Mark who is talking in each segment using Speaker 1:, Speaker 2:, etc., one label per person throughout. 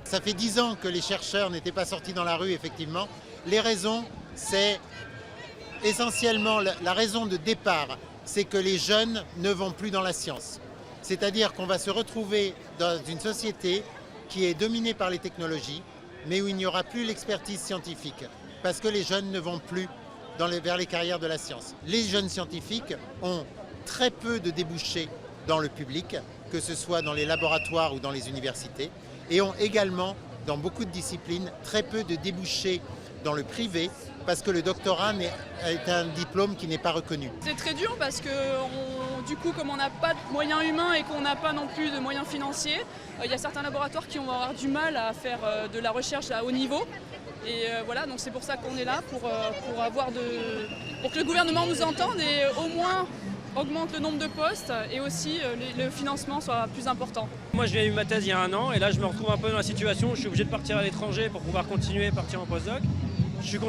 Speaker 1: Ça fait 10 ans que les chercheurs n'étaient pas sortis dans la rue, effectivement. Les raisons, c'est essentiellement la raison de départ, c'est que les jeunes ne vont plus dans la science. C'est-à-dire qu'on va se retrouver dans une société qui est dominée par les technologies, mais où il n'y aura plus l'expertise scientifique, parce que les jeunes ne vont plus vers les carrières de la science. Les jeunes scientifiques ont très peu de débouchés dans le public, que ce soit dans les laboratoires ou dans les universités, et ont également, dans beaucoup de disciplines, très peu de débouchés dans le privé, parce que le doctorat est un diplôme qui n'est pas reconnu.
Speaker 2: C'est très dur parce que du coup, comme on n'a pas de moyens humains et qu'on n'a pas non plus de moyens financiers, il y a certains laboratoires qui vont avoir du mal à faire de la recherche à haut niveau. Et voilà, donc c'est pour ça qu'on est là, pour que le gouvernement nous entende et au moins augmente le nombre de postes et aussi le financement soit plus important.
Speaker 3: Moi je viens eu ma thèse il y a 1 an et là je me retrouve un peu dans la situation où je suis obligé de partir à l'étranger pour pouvoir continuer, partir en postdoc. Je suis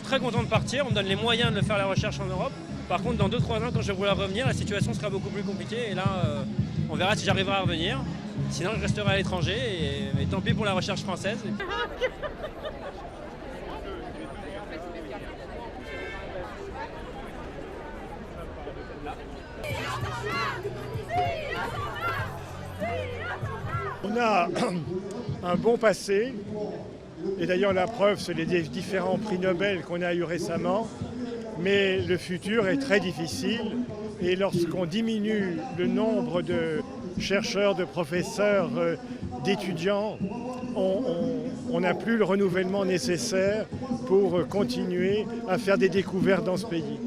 Speaker 3: très content de partir, on me donne les moyens de faire la recherche en Europe. Par contre dans 2-3 ans quand je vais vouloir revenir, la situation sera beaucoup plus compliquée et là on verra si j'arriverai à revenir. Sinon je resterai à l'étranger et tant pis pour la recherche française.
Speaker 4: On a un bon passé, et d'ailleurs la preuve, c'est les différents prix Nobel qu'on a eus récemment, mais le futur est très difficile, et lorsqu'on diminue le nombre de chercheurs, de professeurs, d'étudiants, on n'a plus le renouvellement nécessaire pour continuer à faire des découvertes dans ce pays.